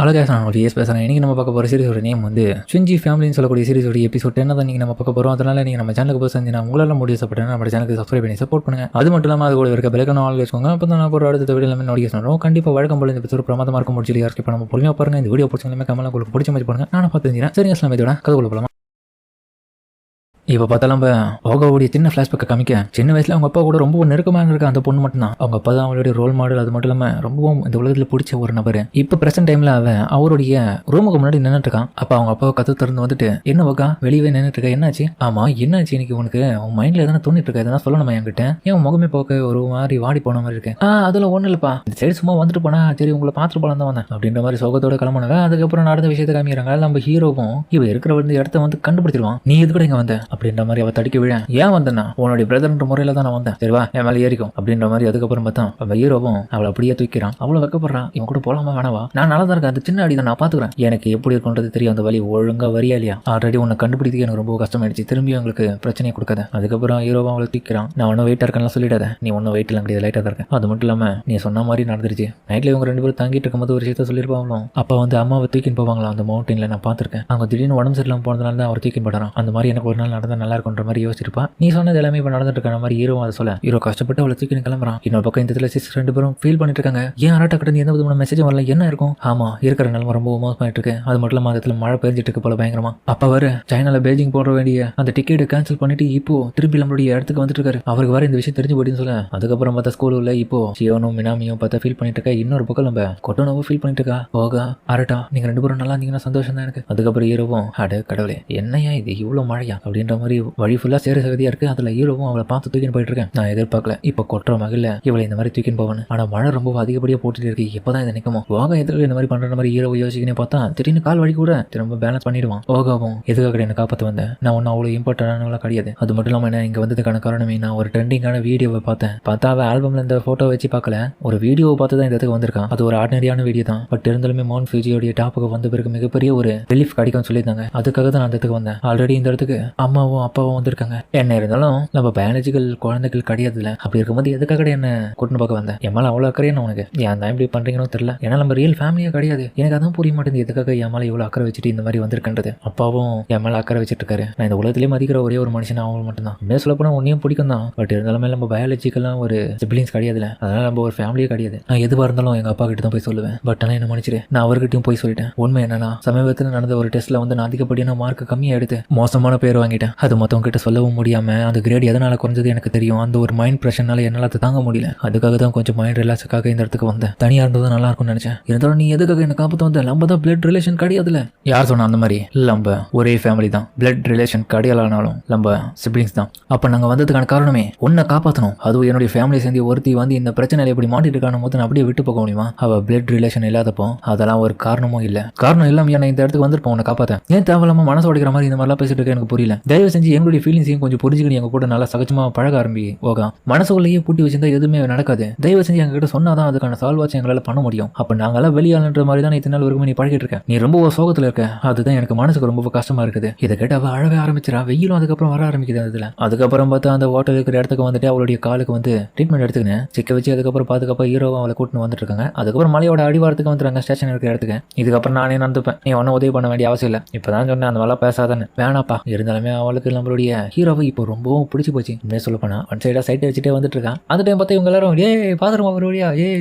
அழகா நான் ஒரு பேசுகிறேன். இன்றைக்கி நம்ம பார்க்க போகிற சீரிஸோட நேம் வந்து ஷின்ஜி ஃபேமிலின்னு சொல்லக்கூடிய சீரிஸோட எபிசோட் 10 தான் நீங்கள் நம்ம பார்க்க போகிறோம். அதனால் நீங்கள் நம்ம சேனலுக்கு போய் செஞ்சு உங்களால் முடிவு சப்போர்ட் நம்ம சேனலுக்கு சப்ஸ்கிரைப் பண்ணி சப்போர்ட் பண்ணுங்கள். அது மட்டும் இல்லாமல் அது கூட இருக்க பெலக்கான ஆள் வச்சுக்கோங்க. அப்போ தான் நான் ஒரு அடுத்த வீடியோ எல்லாமே நோட்டிஃபிகேஷன் வரும். கண்டிப்பாக வழக்கம் போல இந்த எபிசோட் பிரமாதமாக இருக்கும். முடிச்சு யாருக்கு இப்போ நம்ம பொறுமையாக பாருங்கள். இந்த வீடியோ பிடிச்சவங்களுமே கமெண்ட்ல உங்களுக்கு பிடிச்ச மாதிரி பண்ணுங்கள். நான் பார்த்து தெரிஞ்சுக்கிறேன். சரிங்க அஸ்லாம் இதோட கதை போகலாம். இப்போ பார்த்தாலும் ஓகாவுடைய சின்ன ஃப்ளாஷ்பேக்கை காமிக்க சின்ன வயசில் அவங்க அப்பா கூட ரொம்ப நெருக்கமாக இருக்க அந்த பொண்ணு மட்டும் தான் அவங்க அப்பா தான் அவளுடைய ரோல் மாடல். அது மட்டும் இல்லாமல் ரொம்பவும் இந்த உலகத்தில் பிடிச்ச ஒரு நபர். இப்போ ப்ரெசென்ட் டைமில் அவருடைய ரூமுக்கு முன்னாடி நின்றுட்டு இருக்கான். அப்போ அவங்க அப்பாவை கற்று திறந்து வந்துட்டு என்ன ஓகா வெளியே நின்றுட்டு இருக்கா, என்னாச்சு? ஆமாம் என்னாச்சு இன்னைக்கு உனக்கு உன் மைண்டில் எதனா தோணிட்டு இருக்கா, எதனா சொல்லணுமா என்கிட்ட? ஏன் முகமே போக்க ஒரு மாதிரி வாடி போன மாதிரி இருக்கு? அதெல்லாம் ஒன்றும் இல்லைப்பா, இந்த சைடு சும்மா வந்துட்டு போனா சரி உங்களை பார்த்துட்டு போலாம் தான் வந்தேன் அப்படின்ற மாதிரி சோகத்தோட கிளம்புனாங்க. அதுக்கப்புறம் நடந்த விஷயத்தை காமிக்கிறாங்க. நம்ம ஹீரோவும் இவ இருக்கிற வந்து இடத்த வந்து கண்டுபிடிச்சிருவான். நீ எது கூட இங்கே வந்த அப்படின்ற மாதிரி அவ தடிக்க விழ ஏன் வந்தேன்னா உன்னுடைய பிரதர்ன்ற முறையில தான் நான் வந்தேன், சரிவா என் மேலே ஏறிக்கும் அப்படின்ற மாதிரி. அதுக்கப்புறம் பார்த்தா அவன் ஹீரோவும் அவளை அப்படியே தூக்கிறான். அவ்வளோ வைக்கப்படுறான். இவன் கூட போலாமா வேணவா? நான் நல்லா தான் இருக்கேன், அந்த சின்ன அடி தான் நான் பாத்துக்கிறேன், எனக்கு எப்படி இருக்குன்றது தெரியும், அந்த வழி ஒழுங்கா வரியா இல்லையா? ஆல்ரெடி உன்னை கண்டுபிடிக்க எனக்கு ரொம்ப கஷ்டமாயிடுச்சு, திரும்பி உங்களுக்கு பிரச்சனையை கொடுக்காத. அதுக்கப்புறம் ஹீரோவும் அவளை தூக்கிறான். நான் ஒன்னும் வெயிட்டா இருக்கேன்னு சொல்லிடாத, நீ ஒன்னும் வெயிட் எல்லாம் கிடையாது, லைட்டா தான் இருக்கேன். அது மட்டும் இல்லாம நீ சொன்ன மாதிரி நடந்துருச்சு. நைட்ல இவங்க ரெண்டு பேரும் தங்கிட்டு இருக்கும்போது ஒரு விஷயத்த சொல்லிருப்பாங்களோ. அப்ப வந்து அம்மாவை தூக்கின்னு போவாங்களா அந்த மவுண்டன்ல, நான் பாத்திருக்கேன். அவங்க திடீர்னு உடம்பு சரியில்லாம போனதுனால தான் அவர் தூக்கின்னு போடுறான். அந்த மாதிரி எனக்கு ஒரு நாள் நடந்தா நல்லா இருக்குன்ற மாதிரி யோசிச்சிருப்பா. நீ சொன்னது எல்லாமே இப்போ நடந்துட்டு இருக்க மாதிரி ஹீரோ அதை சொல்ல ஹீரோ கஷ்டப்பட்டு அவளை தூக்கின்னு கிளம்புறான். இன்னொரு பக்கம் இந்த சிஸ்டர் ரெண்டு பேரும் ஃபீல் பண்ணிட்டு இருக்காங்க. ஏன் அராட்டா கிட்ட எந்த விதமான மெசேஜும் வரல, என்ன இருக்கும்? ஆமா இருக்கிற நிலம ரொம்ப மோசமாயிட்டு இருக்கு. அது மட்டும் இல்லாம அதில் மழை பெஞ்சிட்டு இருக்கு போல பயங்கரமா. அப்ப வர சைனால பெய்ஜிங் போட வேண்டிய அந்த டிக்கெட் கேன்சல் பண்ணிட்டு இப்போ திருப்பி நம்மளுடைய இடத்துக்கு வந்துட்டு இருக்காரு. அவருக்கு வர இந்த விஷயம் தெரிஞ்சு போயிடுன்னு சொல்ல அதுக்கப்புறம் பார்த்தா ஸ்கூல்ல இப்போ சியோனும் மினாமியும் பார்த்தா ஃபீல் பண்ணிட்டு இருக்கா. இன்னொரு பக்கம் நம்ம கொட்டோனவும் ஃபீல் பண்ணிட்டு இருக்கா. போகா அரட்டா நீங்க ரெண்டு பேரும் நல்லா இருந்தீங்கன்னா சந்தோஷம் தான் எனக்கு. அதுக்கப்புறம் ஹீரோவும் அட கடவுளே என்னையா இது இவ்வளவு மழையா அப்படின்ற மாதிரி வழி ஃபுல்லா சேர சகதியா இருக்கு. அதுல ஹீரோவும் அவளை பார்த்து தூக்கின்னு போயிட்டு இருக்கேன். நான் எதிர்பார்க்கல இப்போ கொட்டுற மகிழ்ல இவளை இந்த மாதிரி தூக்கின்னு போவேன்னு. ஆனா மழை ரொம்ப அதிகப்படியா போட்டுட்டு இருக்கு. எப்பதான் இதை நிற்குமோ? ஓகா எதுக்கு இந்த மாதிரி பண்ற மாதிரி ஹீரோ யோசிக்கனே பார்த்தா திடீர்னு கால் வழி கூட திரும்ப பேலன்ஸ் பண்ணிடுவான். ஓகாவும் எதுக்காக என்ன காப்பாற்ற வந்தேன், நான் ஒன்னும் அவ்வளவு இம்பார்ட்டன்டானவளா கிடையாது. அது மட்டும் இல்லாம என்ன இங்க வந்ததுக்கான காரணமே நான் ஒரு ட்ரெண்டிங்கான வீடியோவை பார்த்தேன். பார்த்தா அவ ஆல்பம்ல இந்த போட்டோ வச்சு பார்க்கல, ஒரு வீடியோவை பார்த்து தான் இந்த இடத்துக்கு வந்திருக்கான். அது ஒரு ஆர்டினரியான வீடியோ தான். பட் இருந்தாலுமே மவுண்ட் ஃபியூஜியோடைய டாப்புக்கு வந்த பிறகு மிகப்பெரிய ஒரு ரிலீஃப் கிடைக்கும்னு சொல்லியிருந்தாங்க. அதுக்காக தான் நான் அந்த இடத்துக்கு வந்தேன். ஆல்ரெடி இந்த இடத்துக்கு அம்மாவும் அப்பாவும் வந்திருக்காங்க. என்ன இருந்தாலும் நம்ம பயாலஜிக்கல் குழந்தைகள் கிடையாதுல்ல. அப்படி இருக்கும்போது எதுக்காக என்ன கூட்டின்னு பார்க்க வந்தேன்? என் மேலே அவ்வளோ அக்கறையா உனக்கு? ஏன் தான் இப்படி பண்றீங்கன்னு தெரியல. ஏன்னா நம்ம ரியல் ஃபேமிலியா கிடையாது. எனக்கு அதான் புரிய மாட்டேங்குது, எதுக்காக என் மேலே இவ்வளோ அக்கறை வச்சுட்டு இந்த மாதிரி வந்திருக்கின்றது. அப்பாவும் என் மேலே அக்கறை வச்சுட்டு இருக்காரு. நான் இந்த உலகத்திலே மதிக்கிற ஒரே ஒரு மனுஷன் அவங்க மட்டும்தான். உண்மையாக சொல்ல போனால் உன்னையும் பிடிக்கும் தான். பட் இருந்தாலுமே நம்ம பயாலஜிக்கெல்லாம் ஒரு சிப்ளிங்ஸ் கிடையாதுல. அதனால நம்ம ஒரு ஃபேமிலியே கிடையாது. நான் எதுவாக இருந்தாலும் எங்க அப்பா கிட்ட தான் போய் சொல்லுவேன். பட் ஆனால் என்ன மன்னிச்சிரு, நான் அவர்கிட்டயும் போய் சொல்லிட்டேன். உண்மை என்னன்னா சமீபத்தில் நடந்த ஒரு டெஸ்ட்ல வந்து நான் அதிகப்படியான மார்க் கம்மியாக எடுத்து மோசமான பேர் வாங்கிட்டேன். அது மற்றவங்க கிட்ட சொல்லவும் முடியாம அந்த கிரேட் எதனால குறைஞ்சது எனக்கு தெரியும். அந்த ஒரு மைண்ட் ப்ரெஷர்னால என்னால் அதை தாங்க முடியல. அதுக்காக தான் கொஞ்சம் மைண்ட் ரிலாக்ஸுக்காக இந்த இடத்துக்கு வந்தேன். தனியாக இருந்தது நல்லா இருக்கும்னு நினைச்சேன். இருந்தாலும் நீ எதுக்காக என்ன காப்பாற்ற வந்த? நம்ம தான் பிளட் ரிலேஷன் கிடையாதுல. யார் சொன்னா அந்த மாதிரி? நம்ம ஒரே ஃபேமிலி தான், பிளட் ரிலேஷன் கிடையாதுனாலும் நம்ம சிப்ளிங்ஸ் தான். அப்போ நாங்கள் வந்ததுக்கான காரணமே உன்னை காப்பாற்றணும். அதுவும் என்னுடைய ஃபேமிலி சேர்ந்து ஒருத்தி வந்து இந்த பிரச்சனையில எப்படி மாட்டிட்டு இருக்கான போது நான் அப்படியே விட்டு போக முடியுமா? அவ பிளட் ரிலேஷன் இல்லாதப்போ அதெல்லாம் ஒரு காரணமும் இல்லை. காரணம் இல்லாம நான் இந்த இடத்துக்கு வந்திருப்போம் உன்னை காப்பாற்ற. ஏன் தேவையில்லாம மனசு உடைக்கிற மாதிரி இந்த மாதிரிலாம் பேசிட்டு இருக்க எனக்கு புரியல. தயவு செஞ்சு எங்களுடைய ஃபீலிங்ஸையும் கொஞ்சம் புரிஞ்சுக்கணும். எங்க கூட நல்லா சகஜமா பழக ஆரம்பி. ஓகா மனசுக்குள்ளேயே பூட்டி வச்சிருந்தா எதுவுமே நடக்காது. தயவு செஞ்சு எங்ககிட்ட சொன்னாதான் அதுக்கான சால்வாச்சும் எங்களால் பண்ண முடியும். அப்ப நாங்களாம் வெளியாளன்ற மாதிரி தான் இத்தனை நாள் வரைக்கும் நீ பழகிட்டு இருக்க. நீ ரொம்ப சோகத்துல இருக்க. அதுதான் எனக்கு மனசுக்கு ரொம்ப கஷ்டமா இருக்குது. இதை கேட்டு அவ அழவே ஆரம்பிச்சிடா. வெயிலும் அதுக்கப்புறம் வர ஆரம்பிக்குது. அதுல அதுக்கப்புறம் பார்த்தா அந்த ஹோட்டல் இருக்கிற இடத்துக்கு வந்துட்டு அவளுடைய காலுக்கு வந்து ட்ரீட்மெண்ட் எடுத்துக்கினேன் சிக்க வச்சு. அதுக்கப்புறம் பாதுகாப்பா ஹீரோவா அவளை கூட்டின்னு வந்துட்டு இருக்காங்க. அதுக்கப்புறம் மலையோட அடிவாரத்துக்கு வந்துருக்காங்க ஸ்டேஷன் இருக்கிற இடத்துக்கு. இதுக்கப்புறம் நானே நடந்துப்பேன், நீ ஒன்னும் உதவி பண்ண வேண்டிய அவசியம் இல்லை. இப்பதான் சொன்னேன் அந்த வேலை பேசாதான்னு. வேணாப்பா. இருந்தாலுமே அவளுக்கு நம்மளுடைய ஹீரோவை இப்போ ரொம்பவும் பிடிச்சி போச்சு. உண்மையை சொல்ல போனா ஒன் சைடா சைட்டை வச்சுட்டே வந்துட்டு இருக்கான். அந்த டைம் பார்த்தா இவங்க எல்லாரும் பாத்துருமா ஒரு வழியா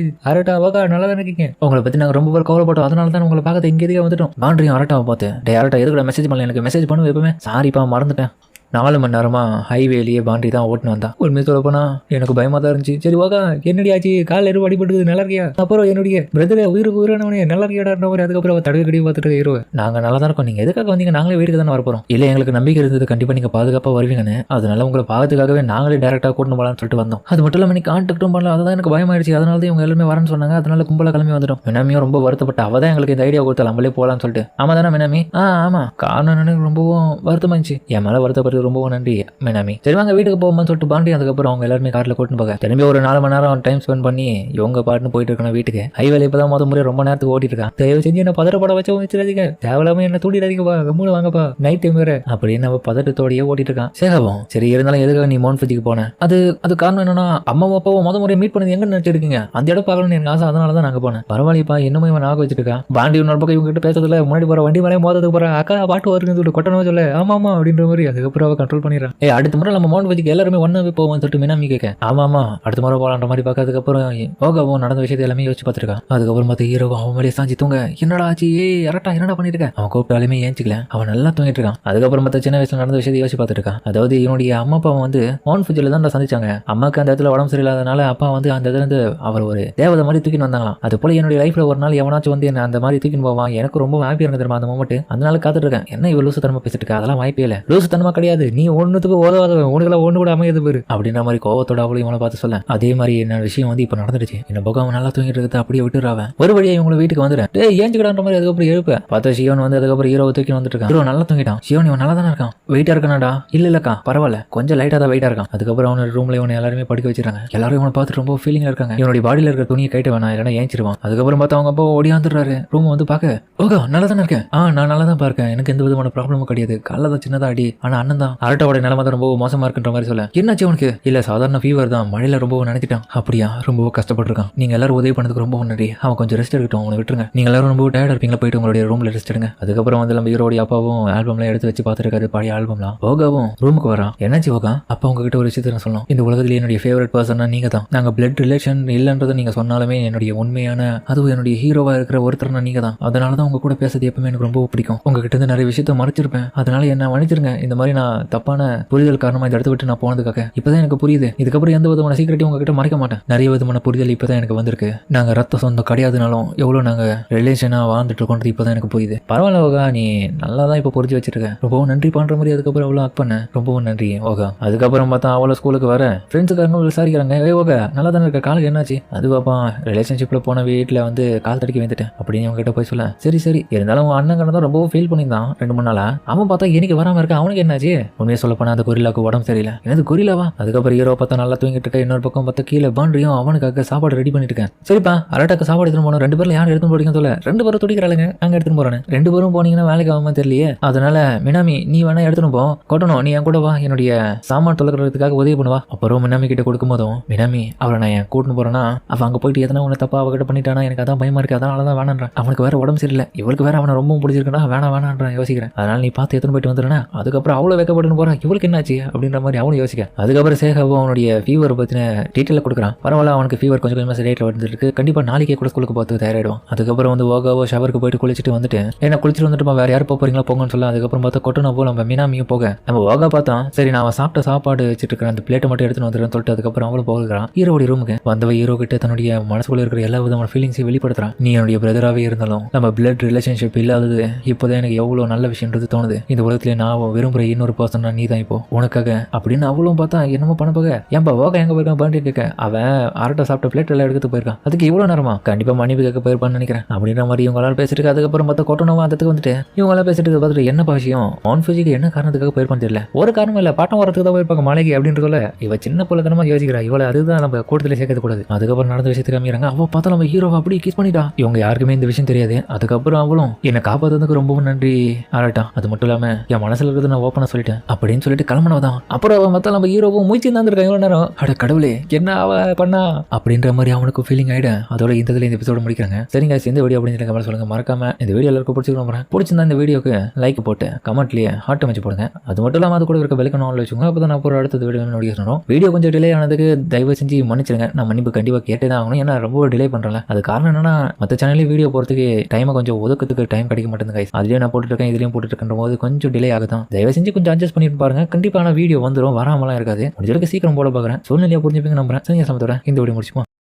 அரட்டா வாக்கா நல்லா தான் இருக்கீங்க, உங்களை பத்தி நாங்கள் ரொம்ப பேர் கவலைப்பட்டோம், அதனால தான் உங்களை பார்க்க இங்கே வந்துட்டோம். பாண்டியும் அரட்டாவை பார்த்து அரட்டா எதுக்கு மெசேஜ் பண்ணல, எனக்கு மெசேஜ் பண்ணுவேன் எப்பவுமே. சாரிப்பா மறந்துட்டேன். 4 மணி நேரமாக ஹைவேலியே பாண்டி தான் ஓட்டுன்னு வந்தான். உண்மையை சொல்ல போனால் எனக்கு பயமாக தான் இருந்துச்சு. சரி ஓகா என்னடி ஆச்சு, காலில் எதுவும் அடிபட்டுக்குது நல்லா இருக்கியா? அப்புறம் என்னுடைய பிரதரை உயிரானவனே நல்லா இருக்கியாடான்ற மாதிரி. அதுக்கப்புறம் தடவை கடி பார்த்துட்டு ஹீரோ நாங்கள் நல்லா தான் இருக்கோம், நீங்கள் எதுக்காக வந்தீங்க? நாங்களே வீட்டுக்கு தானே வரப்போகிறோம். இல்லை எங்களுக்கு நம்பிக்கை இருந்தது கண்டிப்பாக நீங்கள் பாதுகாப்பாக வருவீங்கன்னு. அதனால உங்களை பார்த்துக்காகவே நாங்களே டேரெக்டாக கூட்டின்னு போகலான்னு சொல்லிட்டு வந்தோம். அது மட்டும் இல்லாமல் நீ கான்டாக்டும் பண்ணல, அதுதான் எனக்கு பயமாயிடுச்சு. அதனால தான் இவங்க எல்லாமே வரேன்னு சொன்னாங்க. அதனால கும்பலாக கிளம்பி வந்துட்டோம். மினாமியும் ரொம்ப வருத்தப்பட்ட. அவள் தான் எங்களுக்கு இந்த ஐடியா கொடுத்தா நம்மளே போகலான்னு சொல்லிட்டு. ஆமாம் தானே மினாமி? ஆமாம். காரணம் எனக்கு ரொம்பவும் வருத்தமாச்சு. என் மேலே வருத்தப்பட்டு ரொம்பவும் நன்றி மினாமி. சரி வாங்க வீட்டுக்கு போகும்போது சொல்லிட்டு பாண்டி அதுக்கப்புறம் அவங்க எல்லாருமே கார்ல கூட்டிட்டு போக திரும்பி ஒரு 4 மணி நேரம் டைம் ஸ்பெண்ட் பண்ணி இவங்க பாட்டுன்னு போயிட்டு இருக்கணும் வீட்டுக்கு. ஹைவேல இப்பதான் முறை ரொம்ப நேரத்துக்கு ஓட்டிட்டு இருக்கான். தயவு செஞ்சு என்ன பதறப்பட வச்சிடாதீங்க, தேவையில்லாம என்ன தூண்டிடாதீங்கப்பா, மூணு வாங்கப்பா, நைட் டைம் வேற அப்படின்னு நம்ம பதட்டத்தோடயே ஓட்டிட்டு இருக்கான். சேகாவும் சரி இருந்தாலும் எதுக்காக நீ மவுண்ட் ஃபிஜிக்கு போனேன்? அது காரணம் என்னன்னா அம்மாவும் அப்பாவும் முறையை மீட் பண்ணது எங்க நினைச்சிருக்கீங்க, அந்த இடம் பார்க்கணும்னு எனக்கு ஆசை, அதனாலதான் நாங்க போனேன். பரவாயில்லப்பா, இன்னும் இவன் நாக வச்சிருக்கான். பாண்டி இன்னொரு பக்கம் இவங்க கிட்ட பேசுறதுல முன்னாடி போற வண்டி மேலே மோதத்துக்கு போற அக்கா பாட்டு வருதுன்னு சொல்லி கொட்டணும் சொல்ல ஆமா அப்படின்ற மாதிரி அதுக்கப்புறம் அவ கண்ட்ரோல் பண்ணிடுறான். அடுத்த முறை நம்ம மவுண்ட் ஃபிஜிக்கு எல்லாருமே ஒன்னாவே போவோம் சொல்லிட்டு மினாமி கேட்க ஆமா அடுத்த முறை போலான்ற மாதிரி பார்க்கறதுக்கப்புறம் ஓகாவும் நடந்த விஷயத்தை எல்லாமே யோசிச்சு பார்த்துருக்கான். அதுக்கப்புறம் மத்த ஹீரோ அவன் மேலே சாஞ்சி தூங்க என்னடா ஆச்சு அரட்டா என்னடா பண்ணிட்டு இருக்க, அவன் கூப்பிட்டாலுமே ஏஞ்சிக்கல, அவன் நல்லா தூங்கிட்டு இருக்கான். அதுக்கப்புறம் மத்த சின்ன வயசுல நடந்த விஷயத்தை யோசிச்சு பார்த்துட்டு இருக்கான். அதாவது இவனுடைய அம்மா அப்பா மவுண்ட் ஃபிஜில தான் சந்திச்சாங்க. அம்மாக்கு அந்த இடத்துல உடம்பு சரியில்லாதனால அப்பா அந்த இடத்துல இருந்து அவர் ஒரு தேவதை மாதிரி தூக்கின்னு வந்தாங்களாம். அது போல என்னுடைய லைஃப்ல ஒரு நாள் எவனாச்சும் என்ன அந்த மாதிரி தூக்கின்னு போவான், எனக்கு ரொம்ப ஹாப்பியா இருக்கு தெரியுமா அந்த மொமெண்ட். அதனால காத்துட்டு இருக்கேன். என்ன இவ்வளவு லூசு தனமா பேசிட்டு இருக்கா, அதெல்லாம் வாய்ப்பே இல்லை, லூசு தனமா கிடையாது, நீ ஒன்னுத்துக்கு உதவாத, உனக்குலாம் ஒண்ணு கூட அமையது பேரு அப்படின்ற மாதிரி கோவத்தோட அவளையும் இவனை பார்த்து சொல்ல அதே மாதிரி என்ன விஷயம் இப்ப நடந்துருச்சு. என்ன பக்கம் அவன் நல்லா தூங்கிட்டு இருக்கிறத அப்படியே விட்டுறாவன். ஒரு வழியா இவங்க வீட்டுக்கு வந்துடுறேன். ஏஞ்சுக்கிடான்ற மாதிரி அதுக்கப்புறம் எழுப்ப பார்த்தா சிவன் அதுக்கப்புறம் ஹீரோவை தூக்கி வந்துட்டு இருக்கான். ஹீரோ நல்லா தூங்கிட்டான். சிவன் இவன் நல்லா தானே இருக்கான், வெயிட்டா இருக்கானடா? இல்லக்கா பரவாயில்ல, கொஞ்சம் லைட்டா தான் வெயிட்டா இருக்கான். அதுக்கப்புறம் அவனோட ரூம்ல இவனை எல்லாருமே படுக்க வச்சிருக்காங்க. எல்லாரும் இவனை பார்த்துட்டு ரொம்ப ஃபீலிங்கா இருக்காங்க. இவனுடைய பாடியில இருக்கிற துணியை கைட்டு வேணா இல்லைன்னா ஏஞ்சிருவான். அதுக்கப்புறம் பார்த்தா அவங்க அப்பா ஓடியாந்துடுறாரு ரூம் பார்க்க. ஓகா நல்லா தானே இருக்கேன்? நான் நல்லா தான் பார்க்கேன், எனக்கு எந்த விதமான ப்ராப்ளமும் கிடையாது, காலைல தான் சின்னதா அடி, ஆனா அண்ணன் தான் அரட்டாவோட நிலைமை தான் ரொம்ப மோசமா இருக்குன்ற மாதிரி சொல்ல என்னாச்சு அவனுக்கு? இல்ல சாதாரண ஃபீவர் தான், மழையில ரொம்ப நினைச்சிட்டான். அப்படியா, ரொம்ப கஷ்டப்பட்டிருக்கான். நீங்க எல்லாரும் உதவி பண்ணதுக்கு ரொம்ப நன்றி. அவன் கொஞ்சம் ரெஸ்ட் எடுக்கட்டும், அவனை விட்டுருங்க. நீங்க எல்லாரும் ரொம்ப டயர்டா இருப்பீங்களா, போயிட்டு உங்களுடைய ரூம்ல ரெஸ்ட் எடுங்க. அதுக்கப்புறம் நம்ம ஹீரோடைய அப்பாவும் ஆல்பம்லாம் எடுத்து வச்சு பார்த்துருக்காரு, பழைய ஆல்பம்லாம். ஓகாவும் ரூமுக்கு வரான். என்னாச்சு ஓகா? அப்பா உங்ககிட்ட ஒரு விஷயத்தை நான் சொல்லணும். இந்த உலகத்திலே என்னுடைய ஃபேவரட் பர்சனா நீங்க தான். நாங்க பிளட் ரிலேஷன் இல்லைன்றதை நீங்க சொன்னாலுமே என்னுடைய உண்மையான அதுவும் என்னுடைய ஹீரோவா இருக்கிற ஒருத்தர் நீங்க தான். அதனாலதான் உங்க கூட பேசுறது எப்பவுமே எனக்கு ரொம்ப பிடிக்கும். உங்ககிட்ட இருந்து நிறைய விஷயத்த மறைச்சிருப்பேன், அதனால என்ன மன்னிச்சிருங்க. இந்த மாதிரி நான் தப்பான புரிதல் காரணமா இந்த இடத்த விட்டு நான் போனதுக்காக. இப்பதான் எனக்கு புரியுது, இதுக்கப்புறம் எந்த விதமான சீக்கிரட்டையும் உங்ககிட்ட மறைக்க மாட்டேன். நிறைய விதமான புரிதல் இப்பதான் எனக்கு வந்திருக்கு. நாங்க ரத்த சொந்தம் கிடையாதுனாலும் எவ்வளவு நாங்க ரிலேஷனா வாழ்ந்துட்டு இருக்கோன்றது இப்பதான் எனக்கு புரியுது. பரவாயில்ல ஓகா, நீ நல்லா தான் இப்போ புரிஞ்சு வச்சிருக்க, ரொம்பவும் நன்றி பண்ற மாதிரி. அதுக்கப்புறம் அவ்வளோ ஆக் பண்ண ரொம்பவும் நன்றி ஓகா. அதுக்கப்புறம் பார்த்தா அவ்வளோ ஸ்கூலுக்கு வர ஃப்ரெண்ட்ஸுக்காரங்க விசாரிக்கிறாங்க. ஓகா நல்லா தானே இருக்க, காலுக்கு என்னாச்சு? அது பாப்பா ரிலேஷன்ஷிப்ல போன வீட்டில் கால் தடிக்க வந்துட்டேன் அப்படின்னு அவங்க கிட்ட போய் சொல்ல சரி இருந்தாலும் அவன் அண்ணன் தான் ரொம்பவும் ஃபீல் பண்ணியிருந்தான் 2-3 நாளா. அவன் பார்த்தா எனக்கு வராம இருக்க, அவனுக்கு என்னாச்சு? உண்மையை சொல்ல போனா அந்த கொரிலாக்கு உடம்பு சரியில்லை. எனது கொரிலாவா? அதுக்கப்புறம் ஹீரோ பார்த்தா நல்லா தூங்கிட்டு இருக்க. இன்னொரு பக்கம் பார்த்தா கீழே பாண்டியும் அவனுக்காக சாப்பாடு ரெடி பண்ணிட்டு இருக்கேன். சரிப்பா அரட்டாக்கு சாப்பாடு எடுத்துன்னு போனோம். 2 பேர்ல யாரும் எடுத்துன்னு போறீங்கன்னு சொல்ல 2 பேரும் துடிக்கிறாளுங்க, நாங்க எடுத்துன்னு போறேன். 2 பேரும் போனீங்கன்னா வேலைக்கு ஆகாம தெரியலையே, அதனால மினாமி நீ வேணா எடுத்துன்னு போ, கொட்டணும் நீ என் கூட வா, என்னுடைய சாமான் தொலைக்கிறதுக்காக உதவி பண்ணுவா. அப்புறம் மினாமி கிட்ட கொடுக்கும் போதும் மினாமி அவளை நான் என் கூட்டின்னு போறேன்னா அவ அங்க போயிட்டு எதனா உன்னை தப்பா அவகிட்ட பண்ணிட்டானா எனக்கு அதான் பயமா இருக்கு, அதனாலதான் வேணான்றேன். அவனுக்கு வேற உடம்பு சரியில்லை, இவளுக்கு வேற அவனை ரொம்ப பிடிச்சிருக்குன்னா வேணான்றேன் யோசிக்கிறேன். அதனால நீ பார்த்து எத்தனை போயிட்டு வந்துடுனா. அதுக்கப்புறம் அவ்வளவு வைக்கப்பட்டு போறான், இவளுக்கு என்னாச்சு அப்படின்ற மாதிரி அவனும் யோசிக்க. அதுக்கப்புறம் சேகாவும் அவனுடைய ஃபீவர் பத்தின டீட்டெயில் கொடுக்குறான். பரவாயில்ல அவனுக்கு ஃபீவர் கொஞ்சம் கொஞ்சமா சரியாயிட்டு வந்துருக்கு, கண்டிப்பா நாளைக்கே கூட ஸ்கூலுக்கு பார்த்து தயாராயிடும். அதுக்கப்புறம் ஓகாவோ ஷவருக்கு போயிட்டு குளிச்சுட்டு வந்துட்டு என்ன குளிச்சுட்டு வந்துட்டு வேற யாரும் போறீங்களா போங்கன்னு சொல்ல. அதுக்கப்புறம் பார்த்தா கொட்டனவோ நம்ம மினாமியும் போக நம்ம ஓகா பார்த்தோம். சரி நான் சாப்பிட்ட சாப்பாடு வச்சுட்டு இருக்கேன், அந்த பிளேட்டை மட்டும் எடுத்துன்னு வந்துடுறேன்னு சொல்லிட்டு அதுக்கப்புறம் அவளும் போகிறான் ஹீரோடைய ரூமுக்கு. வந்தவ ஹீரோ கிட்ட தன்னுடைய மனசுக்குள்ள இருக்கிற எல்லா விதமான ஃபீலிங்ஸையும் வெளிப்படுத்துறான். நீ என்னுடைய பிரதராகவே இருந்தாலும் நம்ம பிளட் ரிலேஷன்ஷிப் இல்லாதது இப்போதான் எனக்கு எவ்வளவு நல்ல விஷயம்ன்றது தோணுது. இந்த உலகத்திலே நான் விரும்புற இன்னொரு பர்சன் நீ தான் இப்போ உனக்காக அப்படின்னு அவளும் பார்த்தா என்னமோ பண்ண போக ஏன்பா ஓகா எங்க போயிருக்கான் பாண்டி கேட்க. அவன் அரட்டை சாப்பிட்ட பிளேட் எல்லாம் எடுத்து போயிருக்கான், அதுக்கு இவ்வளவு நேரமா கண்டிப்பா மன்னிப்பு கேட்க போயிருப்பான்னு நினைக்கிறேன் அப்படின்ற மாதிரி இவங்களால பேசிட்டு. அதுக்கப்புறம் பார்த்தா கொட்டனவா அந்த வந்துட்டு இவங்களால பேசிட்டு பார்த்துட்டு என்னப்பா விஷயம், மவுண்ட் ஃபிஜிக்கு என்ன காரணத்துக்காக போயிருப்பான்னு தெரியல, ஒரு காரணம் இல்ல பாட்டம் வரதுக்கு தான் போயிருப்பாங்க மலைக்கு அப்படின்றதுல இவ சின்ன பிள்ளைத்தனமா யோசிக்கிறா. இவளை அதுதான் நம்ம கூட்டத்திலே சேர்க்கறது கூடாது. அதுக்கப்புறம் நடந்த விஷயத்துக்கு காமிக்கிறாங்க. அவ பார்த்தா நம்ம ஹீரோவை அப்படி கிஸ் பண்ணிட்டா. இவங்க யாருக்குமே இந்த விஷயம் தெரியாது. அதுக்கப்புறம் அவளும் என்னை காப்பாத்துறதுக்கு ரொம்பவும் நன்றி ஆரட்டா, அது மட்டும் இல்லாம என் மனசுல இருக்கிறது நான் ஓப்பனா சொல்லிட்டேன் அப்படின்னு சொல்லிட்டு கிளம்பினதான். அப்புறம் அவன் மத்த நம்ம ஹீரோவும் மூச்சு தான் இவ்வளவு நேரம். அட கடவுளே என்ன அவ பண்ணா அப்படின்ற மாதிரி அவனுக்கு ஃபீலிங் ஆயிடும். அதோட இந்த எபிசோட முடிக்கிறாங்க. சரிங்க இந்த வீடியோ அப்படின்னு கமெண்ட் சொல்லுங்க. மறக்காம இந்த வீடியோ எல்லாருக்கும் பிடிச்சிருந்தா இந்த வீடியோக்கு லைக் போட்டு கமெண்ட்லயே ஹார்ட் அமைச்சு போடுங்க. அது மட்டும் இல்லாம அது கூட இருக்க பெல்லைக்கான ஆன்ல வச்சுக்கோங்க. அப்பதான் நான் அப்புறம் அடுத்த வீடியோ கொஞ்சம் டிலே ஆனதுக்கு தயவு செஞ்சு மன்னிச்சிருங்க. நான் மன்னிப்பு கண்டிப்பா கேட்டே தான் ஆகணும், ஏன்னா ரொம்ப டிலே பண்றேன். அது காரணம் என்னன்னா மற்ற சேனல்ல வீடியோ போறதுக்கு டைமை கொஞ்சம் ஒதுக்கிறதுக்கு டைம் கிடைக்க மாட்டேங்குது. அதுலயே நான் போட்டுட்டு இருக்கேன், இதுலயும் போட்டுட்டு இருக்கேன் போது கொஞ்சம் டிலே ஆகுதான். தயவு செஞ்சு கொஞ்சம் அட்ஜஸ்ட் பண்ணிட்டு பாருங்க. கண்டிப்பான வீடியோ வந்துடும், வராமலாம் இருக்காது. முடிஞ்சளவுக்கு சீக்கிரம் போட பாக்குறேன். சூழ்நிலையா புரிஞ்சுப்பீங்க நம்புறேன். சரிங்க சமத்தோட இந்த வீடியோ முடிச்சுப்போம்.